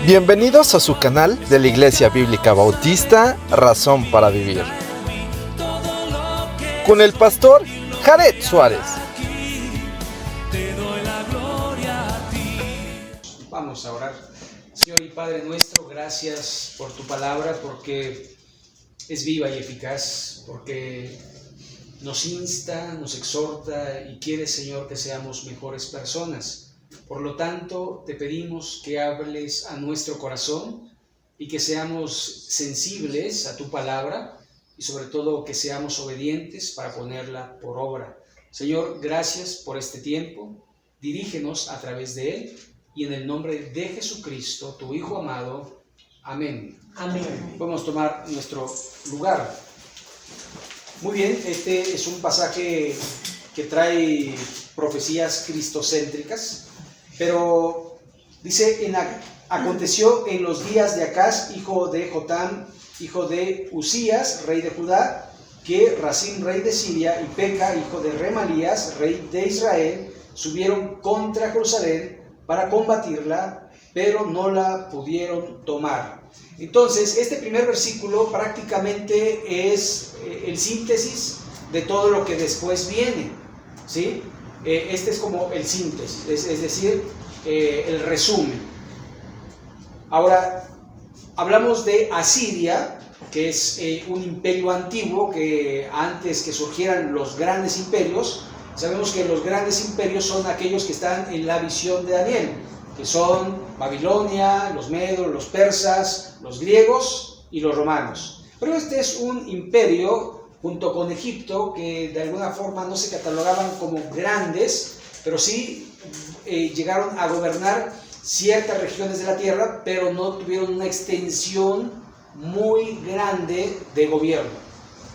Bienvenidos a su canal de la Iglesia Bíblica Bautista Razón para Vivir, con el pastor Jared Suárez. Vamos a orar. Señor y Padre nuestro, gracias por tu palabra, porque es viva y eficaz, porque nos insta, nos exhorta y quiere, Señor, que seamos mejores personas. Por lo tanto, te pedimos que hables a nuestro corazón y que seamos sensibles a tu palabra y sobre todo que seamos obedientes para ponerla por obra. Señor, gracias por este tiempo. Dirígenos a través de él y en el nombre de Jesucristo, tu Hijo amado. Amén. Amén. Podemos tomar nuestro lugar. Muy bien, este es un pasaje que trae profecías cristocéntricas. Pero dice, aconteció en los días de Acaz, hijo de Jotam, hijo de Usías, rey de Judá, que Rasín, rey de Siria, y Peca, hijo de Remalías, rey de Israel, subieron contra Jerusalén para combatirla, pero no la pudieron tomar. Entonces, este primer versículo prácticamente es el síntesis de todo lo que después viene, ¿sí? Este es como el síntesis, es decir, el resumen. Ahora, hablamos de Asiria, que es un imperio antiguo que antes que surgieran los grandes imperios, sabemos que los grandes imperios son aquellos que están en la visión de Daniel, que son Babilonia, los medos, los persas, los griegos y los romanos. Pero este es un imperio junto con Egipto, que de alguna forma no se catalogaban como grandes, pero sí llegaron a gobernar ciertas regiones de la tierra, pero no tuvieron una extensión muy grande de gobierno.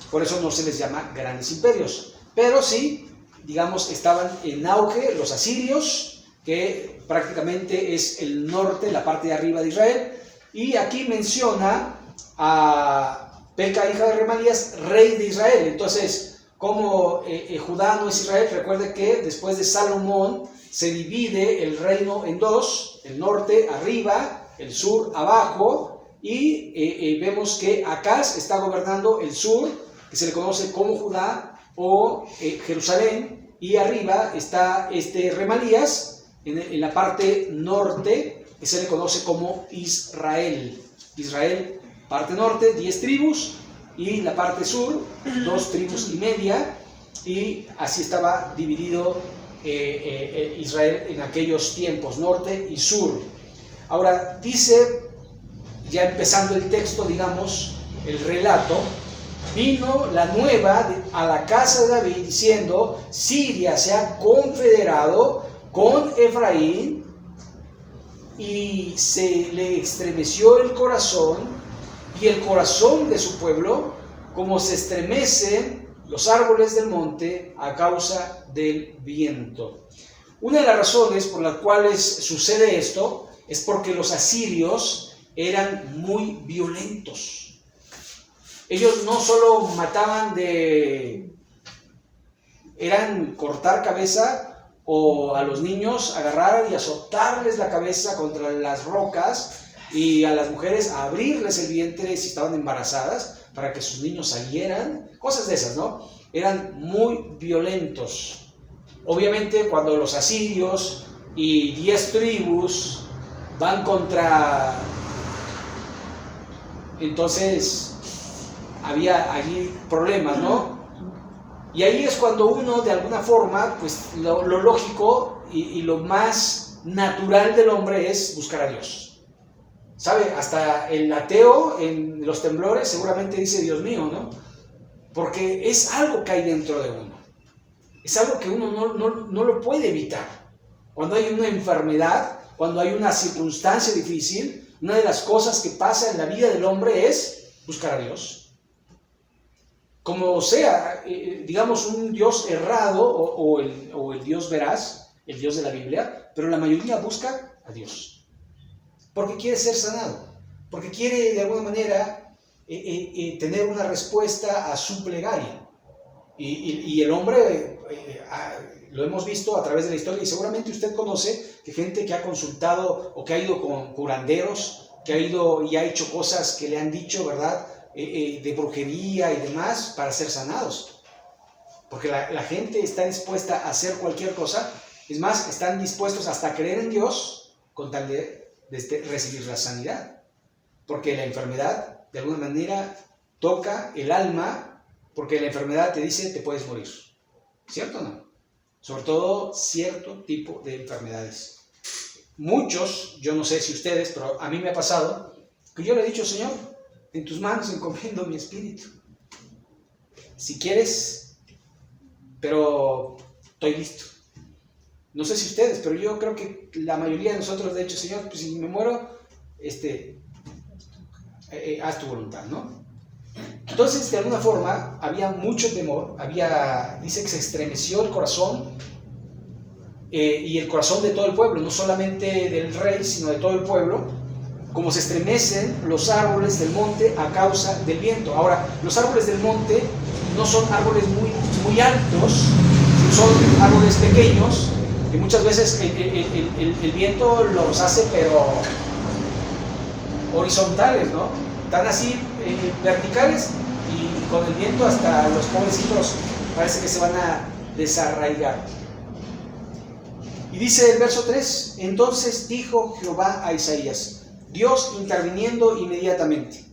Por eso no se les llama grandes imperios. Pero sí, digamos, estaban en auge los asirios, que prácticamente es el norte, la parte de arriba de Israel. Y aquí menciona a Peca, hija de Remalías, rey de Israel. Entonces, como Judá no es Israel, recuerde que después de Salomón se divide el reino en dos, el norte arriba, el sur abajo, y vemos que Acaz está gobernando el sur, que se le conoce como Judá o Jerusalén, y arriba está Remalías, en la parte norte, que se le conoce como Israel. Israel, parte norte, 10 tribus, y la parte sur, 2 tribus y media, y así estaba dividido Israel en aquellos tiempos, norte y sur. Ahora dice, ya empezando el texto, digamos, el relato, vino la nueva a la casa de David diciendo, Siria se ha confederado con Efraín, y se le estremeció el corazón y el corazón de su pueblo, como se estremecen los árboles del monte a causa del viento. Una de las razones por las cuales sucede esto es porque los asirios eran muy violentos. Ellos no solo mataban eran cortar cabeza, o a los niños agarrar y azotarles la cabeza contra las rocas, y a las mujeres abrirles el vientre si estaban embarazadas para que sus niños salieran, cosas de esas, ¿no? Eran muy violentos. Obviamente cuando los asirios y 10 tribus van contra... Entonces había allí problemas, ¿no? Y ahí es cuando uno, de alguna forma, pues lo lógico y lo más natural del hombre es buscar a Dios. ¿Sabe? Hasta el ateo en los temblores seguramente dice Dios mío, ¿no? Porque es algo que hay dentro de uno. Es algo que uno no lo puede evitar. Cuando hay una enfermedad, cuando hay una circunstancia difícil, una de las cosas que pasa en la vida del hombre es buscar a Dios. Como sea, digamos, un Dios errado o el Dios veraz, el Dios de la Biblia, pero la mayoría busca a Dios. Porque quiere ser sanado, porque quiere de alguna manera tener una respuesta a su plegaria. Y el hombre lo hemos visto a través de la historia y seguramente usted conoce que gente que ha consultado o que ha ido con curanderos, que ha ido y ha hecho cosas que le han dicho, ¿verdad? De brujería y demás para ser sanados. Porque la gente está dispuesta a hacer cualquier cosa. Es más, están dispuestos hasta a creer en Dios con tal de recibir la sanidad. Porque la enfermedad, de alguna manera, toca el alma, porque la enfermedad te dice, te puedes morir. ¿Cierto o no? Sobre todo, cierto tipo de enfermedades. Muchos, yo no sé si ustedes, pero a mí me ha pasado, que yo le he dicho, Señor, en tus manos encomiendo mi espíritu. Si quieres, pero estoy listo. No sé si ustedes, pero yo creo que la mayoría de nosotros, de hecho, Señor, pues si me muero, haz tu voluntad, ¿no? Entonces, de alguna forma, había mucho temor, dice que se estremeció el corazón y el corazón de todo el pueblo, no solamente del rey, sino de todo el pueblo, como se estremecen los árboles del monte a causa del viento. Ahora, los árboles del monte no son árboles muy altos, son árboles pequeños, que muchas veces el viento los hace, pero horizontales, ¿no? Están así verticales y con el viento hasta los pobrecitos parece que se van a desarraigar. Y dice el verso 3, entonces dijo Jehová a Isaías, Dios interviniendo inmediatamente,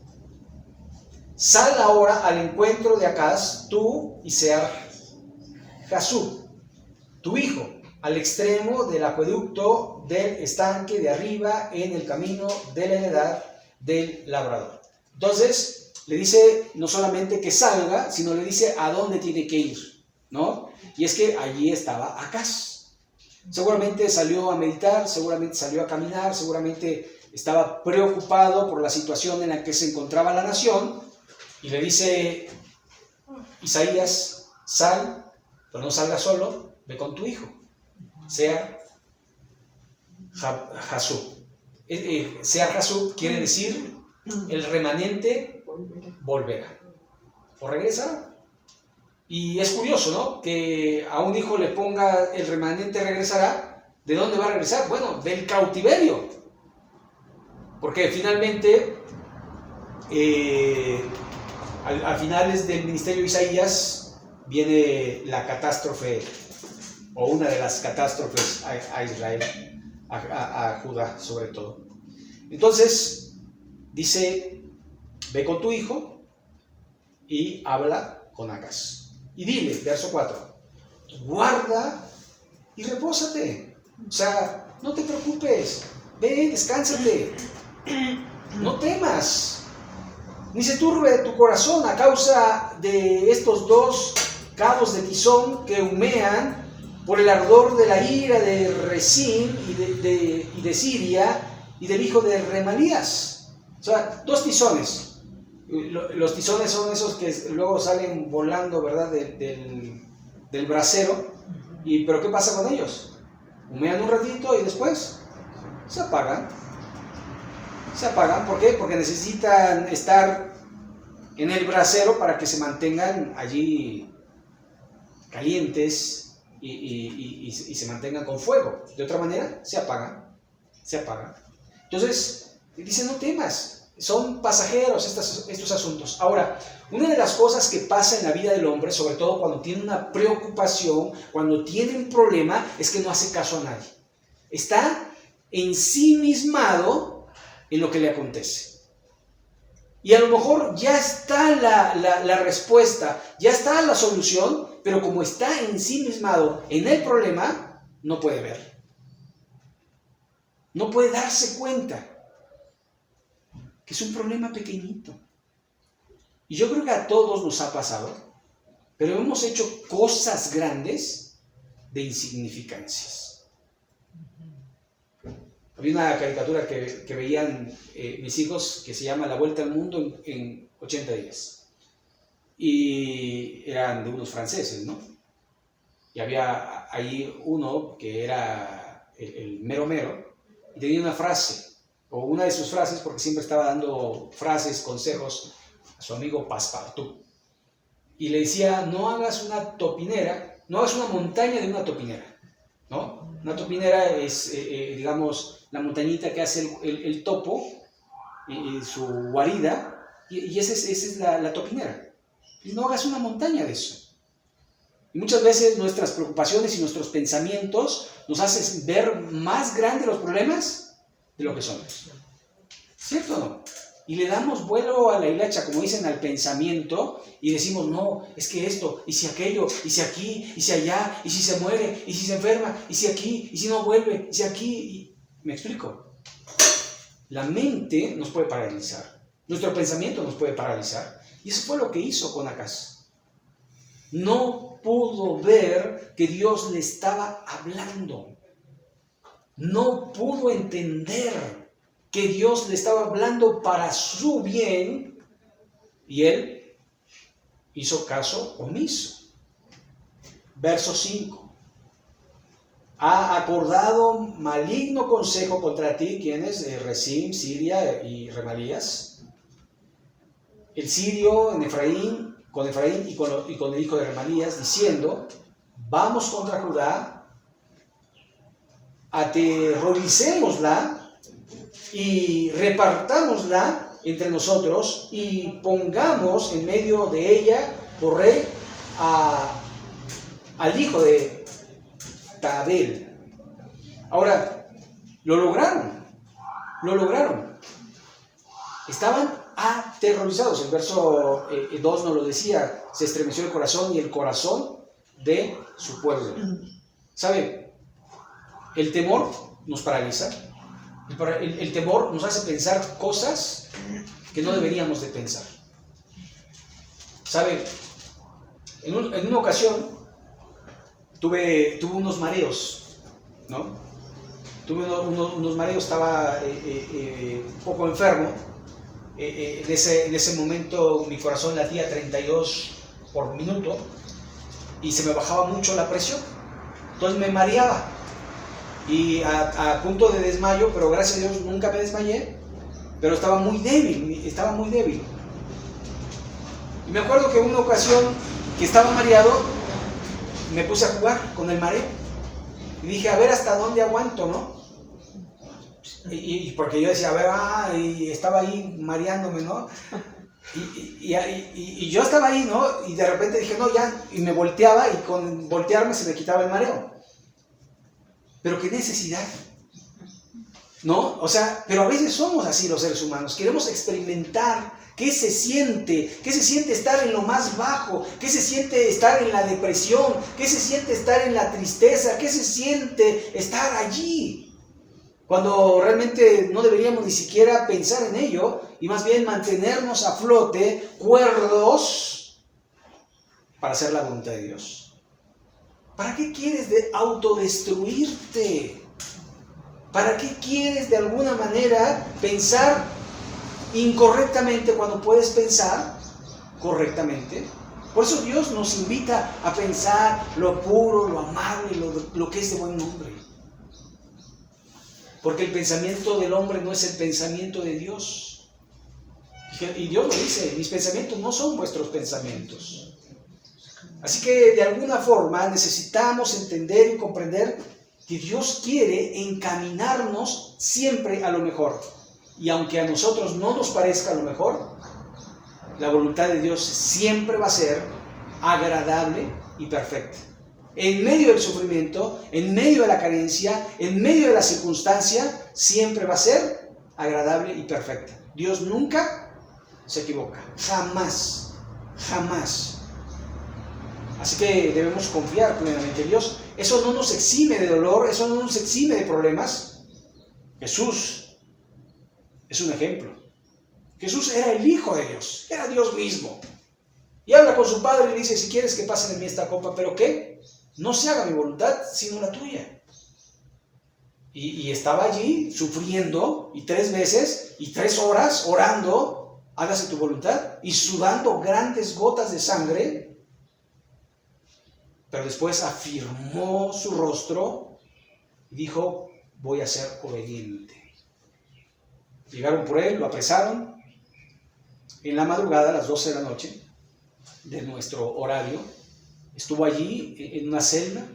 sal ahora al encuentro de Acaz, tú y Sear-Jasub, tu hijo, al extremo del acueducto del estanque de arriba en el camino de la heredad del labrador. Entonces, le dice no solamente que salga, sino le dice a dónde tiene que ir, ¿no? Y es que allí estaba Acaz. Seguramente salió a meditar, seguramente salió a caminar, seguramente estaba preocupado por la situación en la que se encontraba la nación, y le dice Isaías, sal, pero no salga solo, ve con tu hijo, Sear-Jasub. Sear-Jasub quiere decir el remanente volverá o regresará. Y es curioso, ¿no? Que a un hijo le ponga el remanente regresará. ¿De dónde va a regresar? Bueno, del cautiverio. Porque finalmente, a finales del ministerio de Isaías, viene la catástrofe, o una de las catástrofes a Israel, a Judá sobre todo. Entonces, dice, ve con tu hijo y habla con Acaz. Y dile, verso 4, guarda y repósate. O sea, no te preocupes, ve, descánsate, no temas, ni se turbe tu corazón a causa de estos dos cabos de tizón que humean por el ardor de la ira de Rezín y de Siria y del hijo de Remalías. O sea, dos tizones. Los tizones son esos que luego salen volando, ¿verdad? Del brasero. ¿Pero qué pasa con ellos? Humean un ratito y después se apagan. Se apagan, ¿por qué? Porque necesitan estar en el brasero para que se mantengan allí calientes y se mantengan con fuego. De otra manera, se apagan. Se apagan. Entonces, dice, no temas. Son pasajeros estos asuntos. Ahora, una de las cosas que pasa en la vida del hombre, sobre todo cuando tiene una preocupación, cuando tiene un problema, es que no hace caso a nadie. Está ensimismado en lo que le acontece. Y a lo mejor ya está la respuesta, ya está la solución, pero como está ensimismado en el problema, no puede ver. No puede darse cuenta que es un problema pequeñito. Y yo creo que a todos nos ha pasado, pero hemos hecho cosas grandes de insignificancias. Había una caricatura que veían mis hijos que se llama La Vuelta al Mundo en 80 días. Y eran de unos franceses, ¿no? Y había ahí uno que era el mero mero, y tenía una frase, o una de sus frases, porque siempre estaba dando frases, consejos a su amigo Passepartout. Y le decía, no hagas una topinera no hagas una montaña de una topinera, ¿no? Una topinera es, digamos, la montañita que hace el topo, su guarida, y esa es la topinera. Y no hagas una montaña de eso. Y muchas veces nuestras preocupaciones y nuestros pensamientos nos hacen ver más grandes los problemas de lo que son. ¿Cierto o no? Y le damos vuelo a la hilacha, como dicen, al pensamiento, y decimos, no, es que esto, y si aquello, y si aquí, y si allá, y si se muere, y si se enferma, y si aquí, y si no vuelve, y si aquí. ¿Me explico? La mente nos puede paralizar, nuestro pensamiento nos puede paralizar, y eso fue lo que hizo con Acaz. No pudo ver que Dios le estaba hablando. No pudo entender que Dios le estaba hablando para su bien, y él hizo caso omiso. Verso 5. Ha acordado maligno consejo contra ti, ¿quiénes? Rezín, Siria y Remalías. El sirio en Efraín, con Efraín y con el hijo de Remalías, diciendo, vamos contra Judá, aterroricémosla y repartámosla entre nosotros y pongamos en medio de ella por rey al hijo de Tabel. Ahora, lo lograron. Estaban aterrorizados. El verso 2 nos lo decía, se estremeció el corazón y el corazón de su pueblo. ¿Sabe? El temor nos paraliza. El temor nos hace pensar cosas que no deberíamos de pensar. ¿Sabe? En una ocasión tuve unos mareos, ¿no? Tuve unos mareos, estaba un poco enfermo. En ese momento mi corazón latía 32 por minuto y se me bajaba mucho la presión. Entonces me mareaba. Y a punto de desmayo, pero gracias a Dios nunca me desmayé, pero estaba muy débil. Y me acuerdo que en una ocasión que estaba mareado, me puse a jugar con el mareo. Y dije, a ver hasta dónde aguanto, ¿no? Y porque yo decía, a ver, y estaba ahí mareándome, ¿no? Y yo estaba ahí, ¿no? Y de repente dije, no, ya, y me volteaba, y con voltearme se me quitaba el mareo. Pero qué necesidad, ¿no? O sea, pero a veces somos así los seres humanos, queremos experimentar qué se siente estar en lo más bajo, qué se siente estar en la depresión, qué se siente estar en la tristeza, qué se siente estar allí, cuando realmente no deberíamos ni siquiera pensar en ello, y más bien mantenernos a flote, cuerdos, para hacer la voluntad de Dios. ¿Para qué quieres autodestruirte? ¿Para qué quieres de alguna manera pensar incorrectamente cuando puedes pensar correctamente? Por eso Dios nos invita a pensar lo puro, lo amable, lo que es de buen nombre. Porque el pensamiento del hombre no es el pensamiento de Dios. Y Dios lo dice, mis pensamientos no son vuestros pensamientos. Así que de alguna forma necesitamos entender y comprender que Dios quiere encaminarnos siempre a lo mejor. Y aunque a nosotros no nos parezca lo mejor, la voluntad de Dios siempre va a ser agradable y perfecta. En medio del sufrimiento, en medio de la carencia, en medio de la circunstancia, siempre va a ser agradable y perfecta. Dios nunca se equivoca, jamás, jamás. Así que debemos confiar plenamente en Dios. Eso no nos exime de dolor, eso no nos exime de problemas. Jesús es un ejemplo. Jesús era el Hijo de Dios, era Dios mismo. Y habla con su Padre y le dice, si quieres que pase de mí esta copa, ¿pero qué? No se haga mi voluntad, sino la tuya. Y estaba allí sufriendo, y 3 veces, y 3 horas orando, hágase tu voluntad, y sudando grandes gotas de sangre. Pero después afirmó su rostro y dijo, voy a ser obediente. Llegaron por él, lo apresaron en la madrugada, a las 12 de la noche, de nuestro horario, estuvo allí en una celda,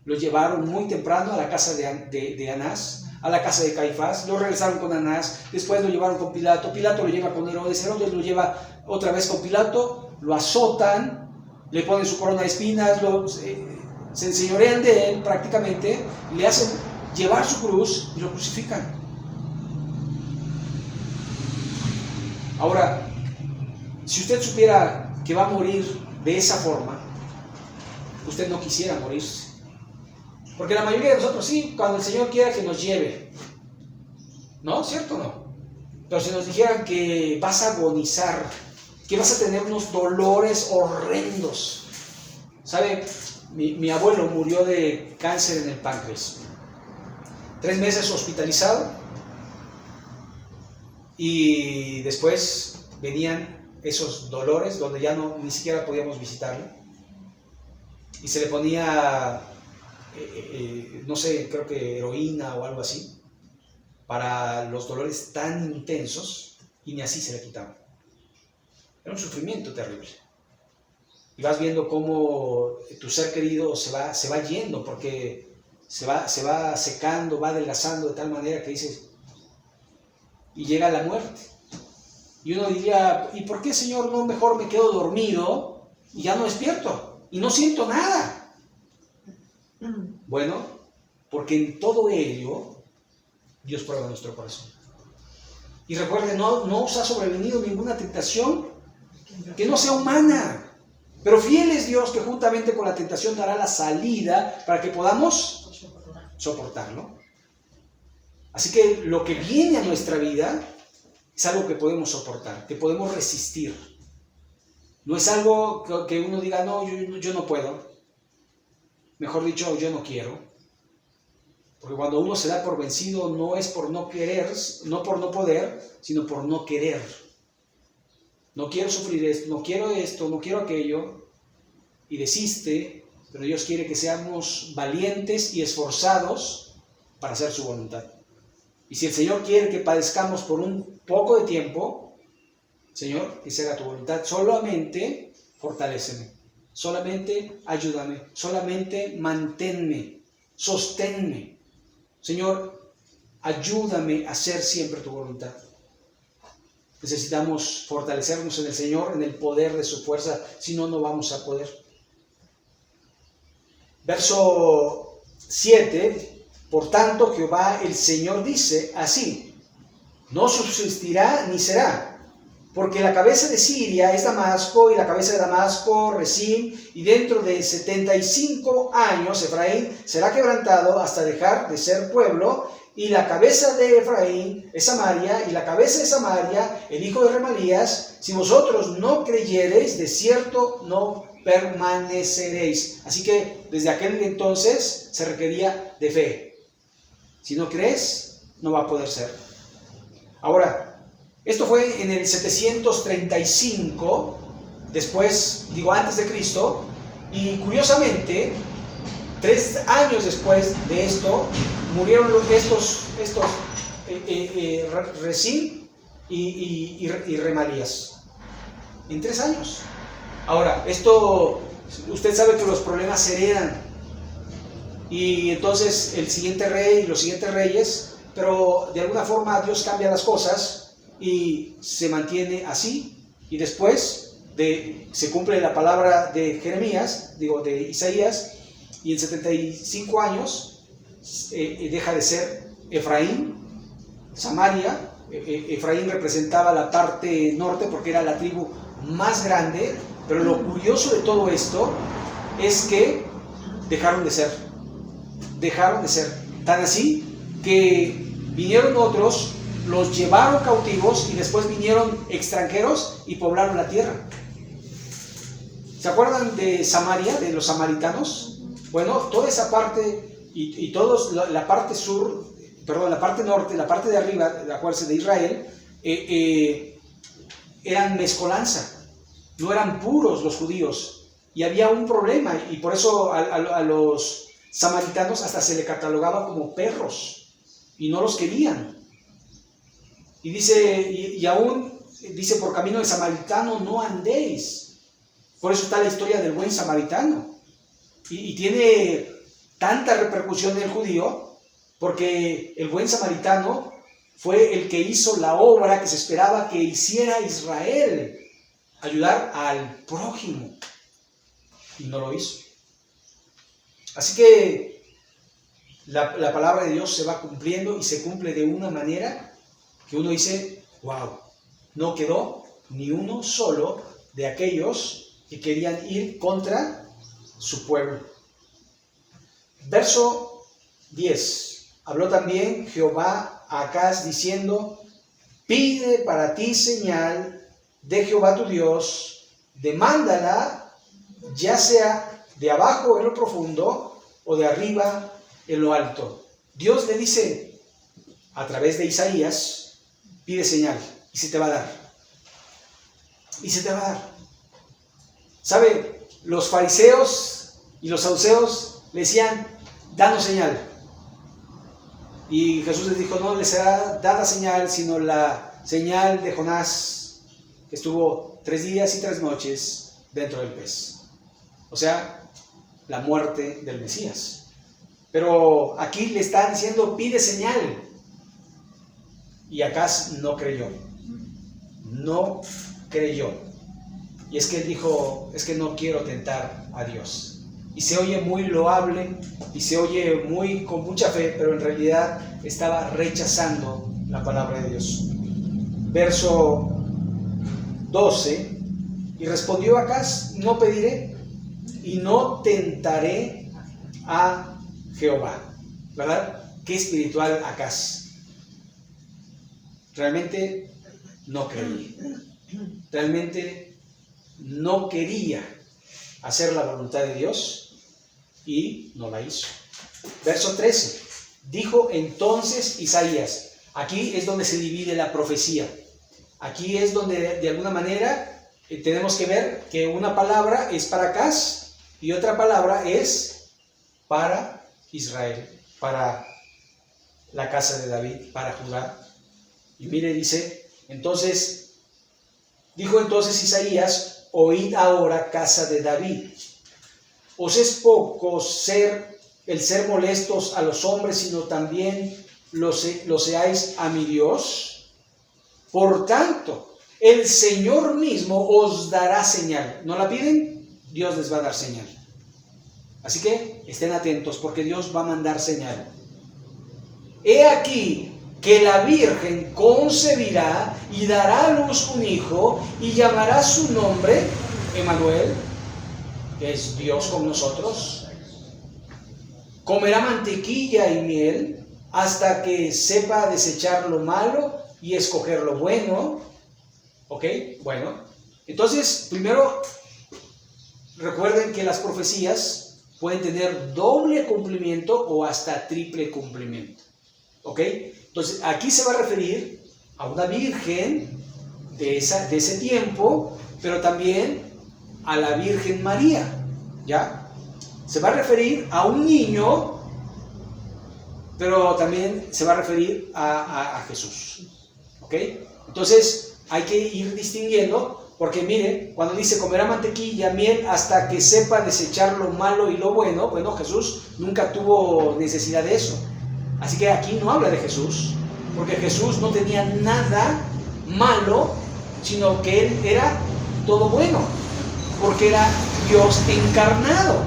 lo llevaron muy temprano a la casa de Anás, a la casa de Caifás, lo regresaron con Anás, después lo llevaron con Pilato, Pilato lo lleva con Herodes, Herodes lo lleva otra vez con Pilato, lo azotan, le ponen su corona de espinas, se enseñorean de él prácticamente, le hacen llevar su cruz y lo crucifican. Ahora, si usted supiera que va a morir de esa forma, usted no quisiera morirse. Porque la mayoría de nosotros sí, cuando el Señor quiera que nos lleve. ¿No? ¿Cierto o no? Pero si nos dijeran que vas a agonizar, que vas a tener unos dolores horrendos. ¿Sabe? Mi abuelo murió de cáncer en el páncreas. 3 meses hospitalizado. Y después venían esos dolores donde ya ni siquiera podíamos visitarlo. Y se le ponía, no sé, creo que heroína o algo así, para los dolores tan intensos, y ni así se le quitaban. Era un sufrimiento terrible. Y vas viendo cómo tu ser querido se va yendo, porque se va secando, va adelgazando de tal manera que dices, y llega la muerte. Y uno diría, ¿y por qué, Señor, no mejor me quedo dormido y ya no despierto? Y no siento nada. Bueno, porque en todo ello Dios prueba nuestro corazón. Y recuerde, no os ha sobrevenido ninguna tentación que no sea humana. Pero fiel es Dios, que juntamente con la tentación dará la salida para que podamos soportarlo. Así que lo que viene a nuestra vida es algo que podemos soportar, que podemos resistir. No es algo que uno diga, no, yo no puedo. Mejor dicho, yo no quiero. Porque cuando uno se da por vencido, no es por no querer, no por no poder, sino por no querer. No quiero sufrir esto, no quiero aquello, y desiste, pero Dios quiere que seamos valientes y esforzados para hacer su voluntad. Y si el Señor quiere que padezcamos por un poco de tiempo, Señor, que se haga tu voluntad, solamente fortaléceme, solamente ayúdame, solamente manténme, sosténme. Señor, ayúdame a hacer siempre tu voluntad. Necesitamos fortalecernos en el Señor, en el poder de su fuerza, si no, no vamos a poder. Verso 7, por tanto Jehová el Señor dice así, no subsistirá ni será, porque la cabeza de Siria es Damasco, y la cabeza de Damasco Rezín, y dentro de 75 años Efraín será quebrantado hasta dejar de ser pueblo, y la cabeza de Efraín es Samaria, y la cabeza de Samaria el hijo de Remalías. Si vosotros no creyereis, de cierto no permaneceréis. Así que desde aquel entonces se requería de fe. Si no crees, no va a poder ser. Ahora, esto fue en el 735, antes de Cristo, y curiosamente, 3 años después de esto, murieron estos Rezín y Remalías. En 3 años. Ahora, usted sabe que los problemas se heredan. Y entonces el siguiente rey y los siguientes reyes, pero de alguna forma Dios cambia las cosas y se mantiene así. Y después se cumple la palabra de de Isaías, y en 75 años deja de ser Efraín, Samaria. Efraín representaba la parte norte porque era la tribu más grande, pero lo curioso de todo esto es que dejaron de ser. Tan así que vinieron otros, los llevaron cautivos, y después vinieron extranjeros y poblaron la tierra. ¿Se acuerdan de Samaria, de los samaritanos? Bueno, toda esa parte y todos, la parte norte, la parte de arriba, acuérdense, de Israel, eran mezcolanza, no eran puros los judíos, y había un problema, y por eso a los samaritanos hasta se le catalogaba como perros, y no los querían. Y dice, y aún dice, por camino de samaritano no andéis. Por eso está la historia del buen samaritano. Y tiene tanta repercusión en el judío, porque el buen samaritano fue el que hizo la obra que se esperaba que hiciera Israel, ayudar al prójimo, y no lo hizo. Así que la palabra de Dios se va cumpliendo y se cumple de una manera que uno dice, wow, no quedó ni uno solo de aquellos que querían ir contra su pueblo. Verso 10. Habló también Jehová a Acaz diciendo, pide para ti señal de Jehová tu Dios, demándala, ya sea de abajo en lo profundo o de arriba en lo alto. Dios le dice a través de Isaías, pide señal y se te va a dar. Y se te va a dar. ¿Sabe? Los fariseos y los saduceos le decían, danos señal. Y Jesús les dijo, no les será dada señal, sino la señal de Jonás, que estuvo 3 días y 3 noches dentro del pez. O sea, la muerte del Mesías. Pero aquí le están diciendo, pide señal. Y Acaz no creyó. No creyó. Y es que él dijo, es que no quiero tentar a Dios. Y se oye muy loable y se oye con mucha fe, pero en realidad estaba rechazando la palabra de Dios. Verso 12. Y respondió Acaz, no pediré y no tentaré a Jehová. ¿Verdad? Qué espiritual Acaz. Realmente no creía. Realmente no quería hacer la voluntad de Dios y no la hizo. Verso 13. Dijo entonces Isaías. Aquí es donde se divide la profecía. Aquí es donde de alguna manera tenemos que ver que una palabra es para Acaz y otra palabra es para Israel, para la casa de David, para Judá. Y mire, dice, dijo entonces Isaías, oíd ahora, casa de David. ¿Os es poco el ser molestos a los hombres, sino también lo seáis a mi Dios? Por tanto, el Señor mismo os dará señal. ¿No la piden? Dios les va a dar señal. Así que estén atentos, porque Dios va a mandar señal. He aquí que la Virgen concebirá y dará a luz un hijo y llamará su nombre Emmanuel, que es Dios con nosotros. Comerá mantequilla y miel hasta que sepa desechar lo malo y escoger lo bueno. ¿Ok? Bueno, entonces primero recuerden que las profecías pueden tener doble cumplimiento o hasta triple cumplimiento. ¿Ok? Entonces, aquí se va a referir a una virgen de ese tiempo, pero también a la Virgen María, ¿ya? Se va a referir a un niño, pero también se va a referir a Jesús, ¿ok? Entonces, hay que ir distinguiendo, porque mire, cuando dice comerá mantequilla, miel, hasta que sepa desechar lo malo y lo bueno, bueno, Jesús nunca tuvo necesidad de eso. Así que aquí no habla de Jesús, porque Jesús no tenía nada malo, sino que Él era todo bueno, porque era Dios encarnado.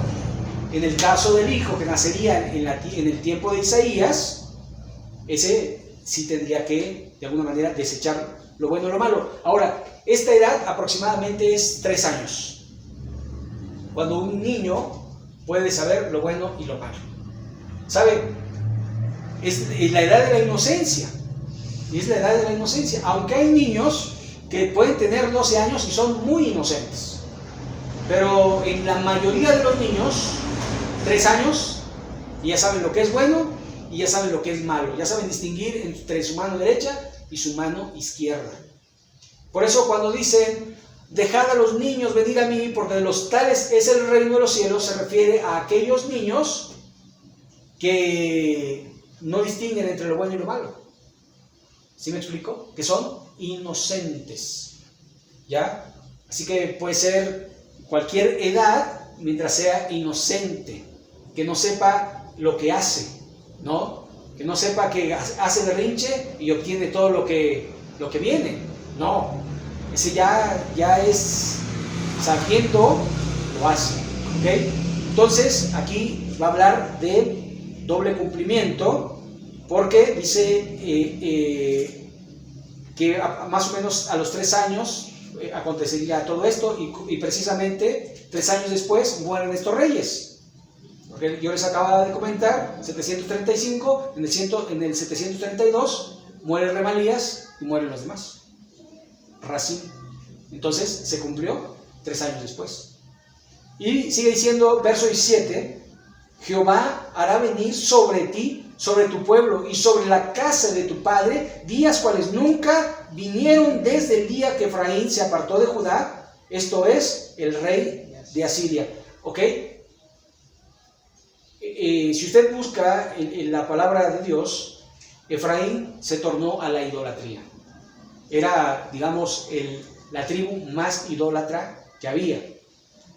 En el caso del Hijo que nacería en el tiempo de Isaías, ese sí tendría que, de alguna manera, desechar lo bueno y lo malo. Ahora, esta edad aproximadamente es 3 años, cuando un niño puede saber lo bueno y lo malo. ¿Sabe? Es la edad de la inocencia. Y es la edad de la inocencia. Aunque hay niños que pueden tener 12 años y son muy inocentes. Pero en la mayoría de los niños, 3 años, ya saben lo que es bueno y ya saben lo que es malo. Ya saben distinguir entre su mano derecha y su mano izquierda. Por eso cuando dicen, dejad a los niños venir a mí, porque de los tales es el reino de los cielos, se refiere a aquellos niños que no distinguen entre lo bueno y lo malo. ¿Sí me explico? Que son inocentes. ¿Ya? Así que puede ser cualquier edad mientras sea inocente, que no sepa lo que hace, ¿no? Que no sepa que hace berrinche y obtiene todo lo que viene. No, ese ya es sabiendo, lo hace, ¿ok? Entonces, aquí va a hablar de doble cumplimiento, porque dice que más o menos a los 3 años acontecería todo esto, y precisamente 3 años después mueren estos reyes. Porque yo les acababa de comentar, 735, en el 732 muere Remalías y mueren los demás. Racín. Entonces se cumplió 3 años después. Y sigue diciendo, verso 17, Jehová hará venir sobre ti, sobre tu pueblo y sobre la casa de tu padre, días cuales nunca vinieron desde el día que Efraín se apartó de Judá, esto es, el rey de Asiria. ¿Ok? Si usted busca en la palabra de Dios, Efraín se tornó a la idolatría. Era, digamos, la tribu más idólatra que había.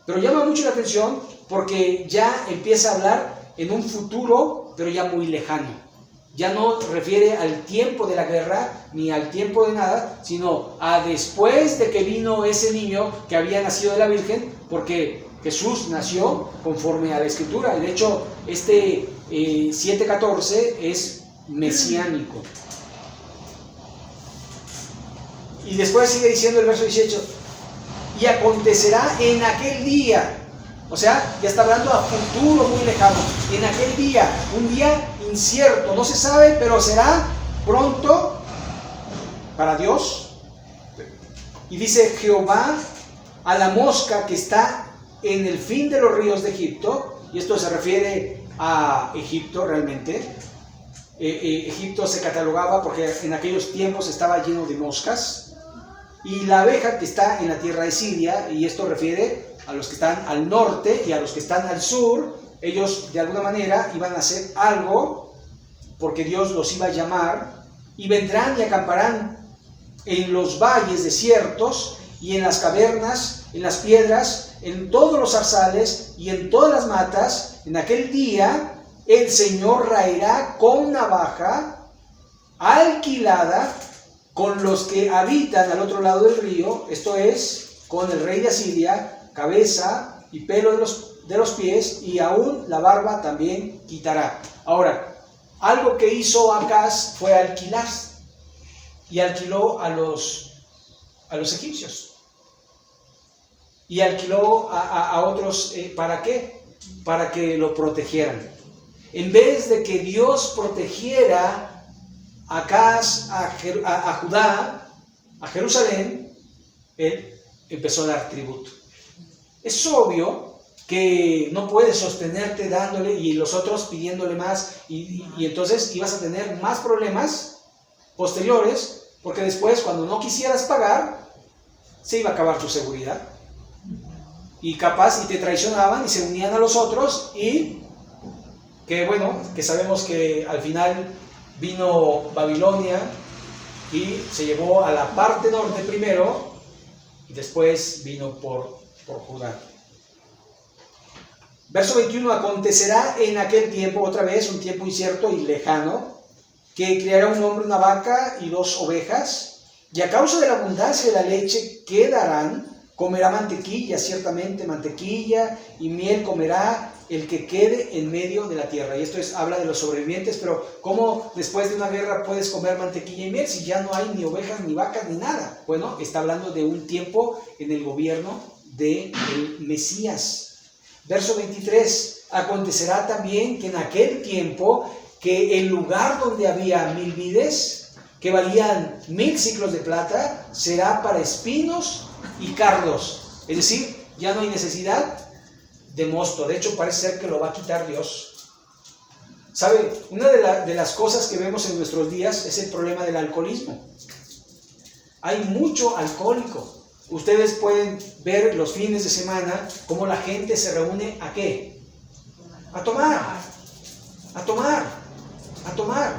Pero llama mucho la atención porque ya empieza a hablar en un futuro, pero ya muy lejano. Ya no refiere al tiempo de la guerra, ni al tiempo de nada, sino a después de que vino ese niño que había nacido de la Virgen, porque Jesús nació conforme a la Escritura. De hecho, este 7:14 es mesiánico. Y después sigue diciendo el verso 18, y acontecerá en aquel día, o sea, ya está hablando a futuro muy lejano, en aquel día, un día incierto, no se sabe, pero será pronto para Dios. Y dice Jehová a la mosca que está en el fin de los ríos de Egipto, y esto se refiere a Egipto realmente. Egipto se catalogaba porque en aquellos tiempos estaba lleno de moscas. Y la abeja que está en la tierra de Siria, y esto refiere a los que están al norte y a los que están al sur, ellos de alguna manera iban a hacer algo porque Dios los iba a llamar, y vendrán y acamparán en los valles desiertos y en las cavernas, en las piedras, en todos los zarzales y en todas las matas. En aquel día el Señor raerá con navaja alquilada con los que habitan al otro lado del río, esto es, con el rey de Asiria, cabeza y pelo de los pies, y aún la barba también quitará. Ahora, algo que hizo Acaz fue alquilar, y alquiló a los egipcios, y alquiló a otros, ¿para qué? Para que lo protegieran. En vez de que Dios protegiera Acaz, a Judá, a Jerusalén, él empezó a dar tributo. Es obvio que no puedes sostenerte dándole y los otros pidiéndole más, y entonces ibas a tener más problemas posteriores, porque después, cuando no quisieras pagar, se iba a acabar tu seguridad. Y capaz, y te traicionaban y se unían a los otros, y que bueno, que sabemos que al final vino Babilonia y se llevó a la parte norte primero, y después vino por Judá. Verso 21, acontecerá en aquel tiempo, otra vez un tiempo incierto y lejano, que criará un hombre una vaca y 2 ovejas, y a causa de la abundancia de la leche que darán, comerá mantequilla, ciertamente mantequilla, y miel comerá el que quede en medio de la tierra. Y esto habla de los sobrevivientes, pero ¿cómo después de una guerra puedes comer mantequilla y miel si ya no hay ni ovejas, ni vacas, ni nada? Bueno, está hablando de un tiempo en el gobierno del Mesías. Verso 23, acontecerá también que en aquel tiempo, que el lugar donde había 1000 vides, que valían 1000 siclos de plata, será para espinos y cardos. Es decir, ya no hay necesidad de mosto. De hecho, parece ser que lo va a quitar Dios. ¿Sabe? Una de las cosas que vemos en nuestros días es el problema del alcoholismo. Hay mucho alcohólico. Ustedes pueden ver los fines de semana cómo la gente se reúne ¿a qué? A tomar. A tomar. A tomar.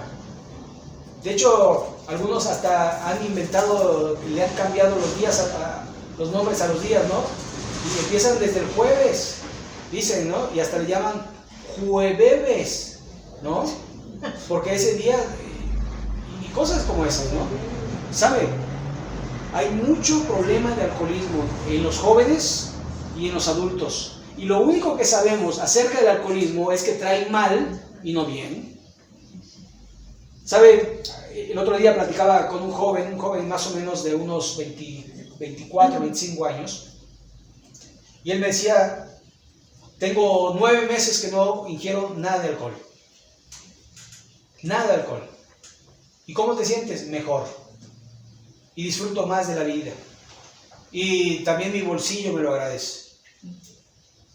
De hecho, algunos hasta han inventado, le han cambiado los días, los nombres a los días, ¿no? Y empiezan desde el jueves, dicen, ¿no? Y hasta le llaman jueves, ¿no? Porque ese día, y cosas como esas, ¿no? ¿Sabe? Hay mucho problema de alcoholismo en los jóvenes y en los adultos. Y lo único que sabemos acerca del alcoholismo es que trae mal y no bien. ¿Sabe? El otro día platicaba con un joven más o menos de unos 24, 25 años. Y él me decía, tengo 9 meses que no ingiero nada de alcohol. Nada de alcohol. ¿Y cómo te sientes? Mejor. Y disfruto más de la vida. Y también mi bolsillo me lo agradece.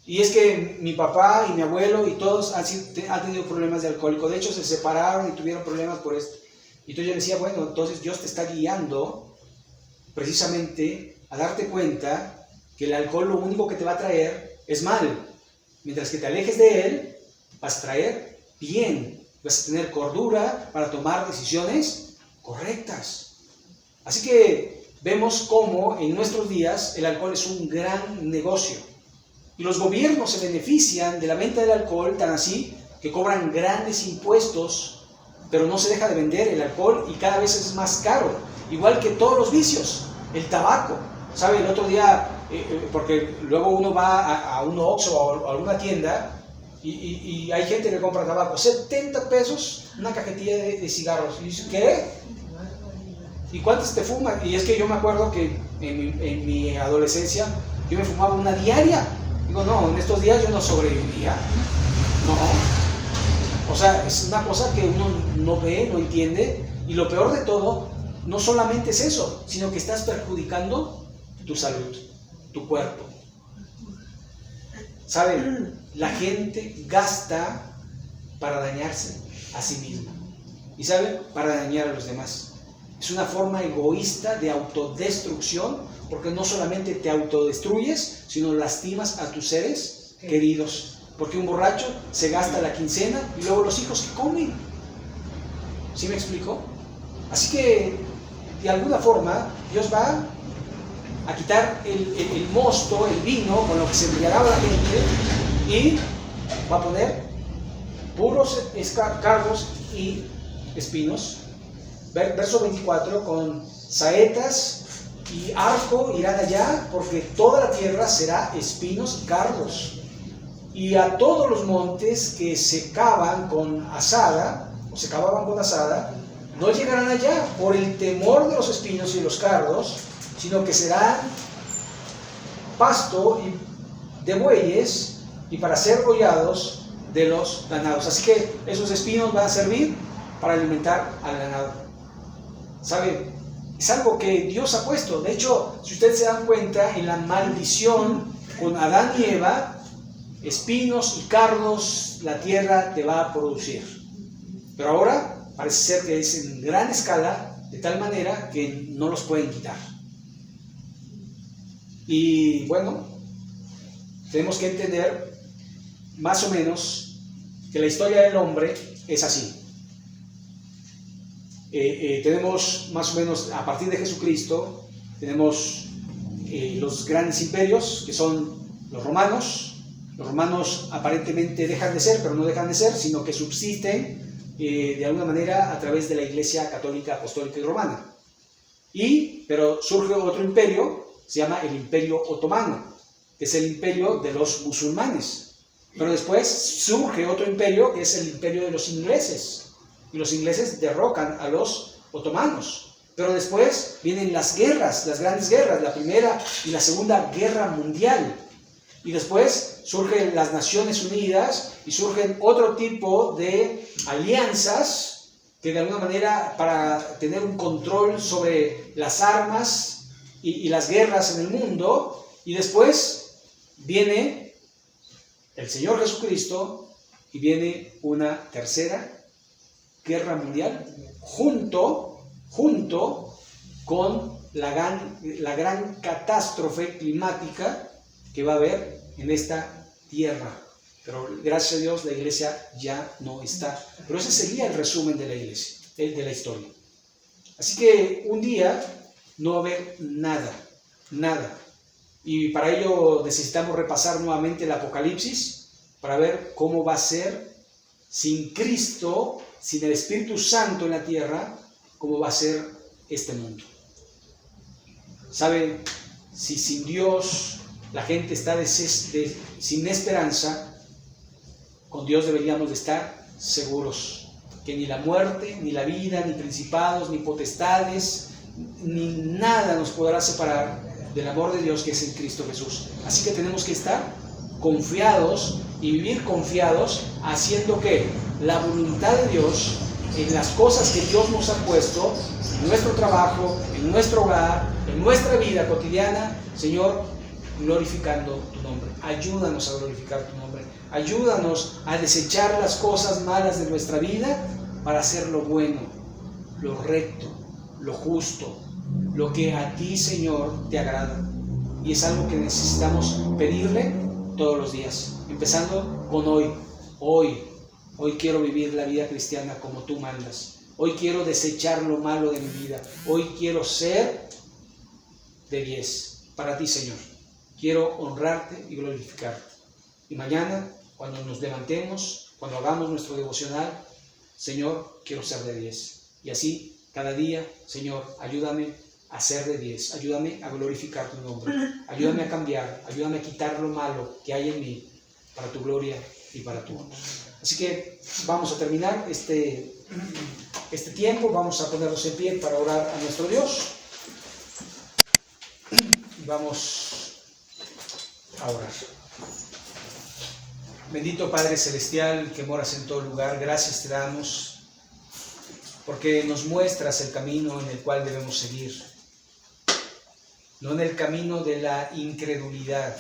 Y es que mi papá y mi abuelo y todos han tenido problemas de alcohólico. De hecho, se separaron y tuvieron problemas por esto. Y entonces yo le decía, bueno, entonces Dios te está guiando precisamente a darte cuenta que el alcohol lo único que te va a traer es mal. Mientras que te alejes de él, vas a traer bien. Vas a tener cordura para tomar decisiones correctas. Así que vemos cómo en nuestros días el alcohol es un gran negocio. Y los gobiernos se benefician de la venta del alcohol, tan así que cobran grandes impuestos, pero no se deja de vender el alcohol y cada vez es más caro. Igual que todos los vicios, el tabaco. ¿Sabe? El otro día, porque luego uno va a un Oxxo o a alguna tienda y hay gente que compra tabaco, 70 pesos una cajetilla de cigarros. Y dice, ¿qué? ¿Y cuántos te fuman? Y es que yo me acuerdo que en mi adolescencia yo me fumaba una diaria. Digo, no, en estos días yo no sobrevivía. No. O sea, es una cosa que uno no ve, no entiende. Y lo peor de todo, no solamente es eso, sino que estás perjudicando tu salud, tu cuerpo. ¿Saben? La gente gasta para dañarse a sí misma. ¿Y saben? Para dañar a los demás. Es una forma egoísta de autodestrucción, porque no solamente te autodestruyes, sino lastimas a tus seres queridos. Porque un borracho se gasta la quincena y luego los hijos que comen. ¿Sí me explico? Así que, de alguna forma, Dios va a quitar el mosto, el vino con lo que se embriagaba la gente y va a poner puros cardos y espinos. Verso 24, con saetas y arco irán allá, porque toda la tierra será espinos y cardos. Y a todos los montes que se cavan con azada, o se cavaban con azada, no llegarán allá por el temor de los espinos y de los cardos, sino que serán pasto de bueyes y para ser hollados de los ganados. Así que esos espinos van a servir para alimentar al ganado. ¿Sabe? Es algo que Dios ha puesto. De hecho, si ustedes se dan cuenta, en la maldición con Adán y Eva, espinos y cardos la tierra te va a producir. Pero ahora parece ser que es en gran escala, de tal manera que no los pueden quitar. Y bueno, tenemos que entender más o menos que la historia del hombre es así. Tenemos más o menos, a partir de Jesucristo, tenemos los grandes imperios, que son los romanos. Los romanos aparentemente dejan de ser, pero no dejan de ser, sino que subsisten de alguna manera a través de la Iglesia Católica, Apostólica y Romana. Pero surge otro imperio, se llama el Imperio Otomano, que es el imperio de los musulmanes. Pero después surge otro imperio, que es el imperio de los ingleses. Y los ingleses derrocan a los otomanos. Pero después vienen las guerras, las grandes guerras, la Primera y la Segunda Guerra Mundial. Y después surgen las Naciones Unidas y surgen otro tipo de alianzas que de alguna manera para tener un control sobre las armas y las guerras en el mundo. Y después viene el Señor Jesucristo y viene una tercera guerra mundial junto con la gran catástrofe climática que va a haber en esta tierra. Pero gracias a Dios la iglesia ya no está. Pero ese sería el resumen de la iglesia, de la historia. Así que un día no va a haber nada. Y para ello necesitamos repasar nuevamente el Apocalipsis para ver cómo va a ser sin Cristo, sin el Espíritu Santo en la tierra, cómo va a ser este mundo. ¿Sabe? Si sin Dios la gente está sin esperanza, con Dios deberíamos de estar seguros que ni la muerte, ni la vida, ni principados, ni potestades, ni nada nos podrá separar del amor de Dios que es en Cristo Jesús. Así que tenemos que estar confiados y vivir confiados, haciendo que la voluntad de Dios en las cosas que Dios nos ha puesto, en nuestro trabajo, en nuestro hogar, en nuestra vida cotidiana, Señor, glorificando tu nombre. Ayúdanos a glorificar tu nombre. Ayúdanos a desechar las cosas malas de nuestra vida para hacer lo bueno, lo recto, lo justo, lo que a ti, Señor, te agrada. Y es algo que necesitamos pedirle todos los días, empezando con hoy. Hoy quiero vivir la vida cristiana como tú mandas. Hoy quiero desechar lo malo de mi vida. Hoy quiero ser de 10 para ti, Señor. Quiero honrarte y glorificarte. Y mañana, cuando nos levantemos, cuando hagamos nuestro devocional, Señor, quiero ser de 10. Y así, cada día, Señor, ayúdame a ser de 10. Ayúdame a glorificar tu nombre. Ayúdame a cambiar. Ayúdame a quitar lo malo que hay en mí para tu gloria y para tu honor. Así que vamos a terminar este tiempo. Vamos a ponernos en pie para orar a nuestro Dios. Y vamos a orar. Bendito Padre Celestial que moras en todo lugar, gracias te damos porque nos muestras el camino en el cual debemos seguir, no en el camino de la incredulidad,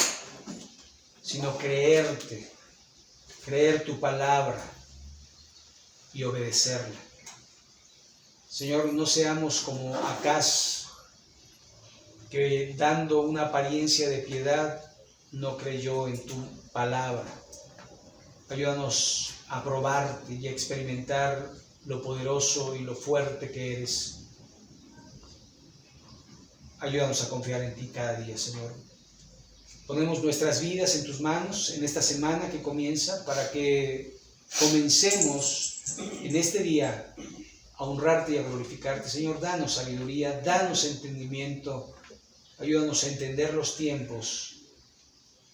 sino creerte, creer tu palabra y obedecerla. Señor, no seamos como Acaz, que dando una apariencia de piedad no creyó en tu palabra. Ayúdanos a probarte y a experimentar lo poderoso y lo fuerte que eres. Ayúdanos a confiar en ti cada día, Señor. Ponemos nuestras vidas en tus manos en esta semana que comienza, para que comencemos en este día a honrarte y a glorificarte. Señor, danos sabiduría, danos entendimiento. Ayúdanos a entender los tiempos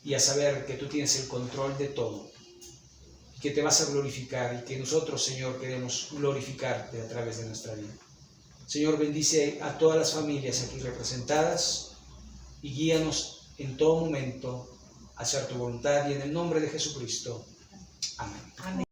y a saber que tú tienes el control de todo, y que te vas a glorificar, y que nosotros, Señor, queremos glorificarte a través de nuestra vida. Señor, bendice a todas las familias aquí representadas y guíanos en todo momento a hacer tu voluntad, y en el nombre de Jesucristo. Amén. Amén.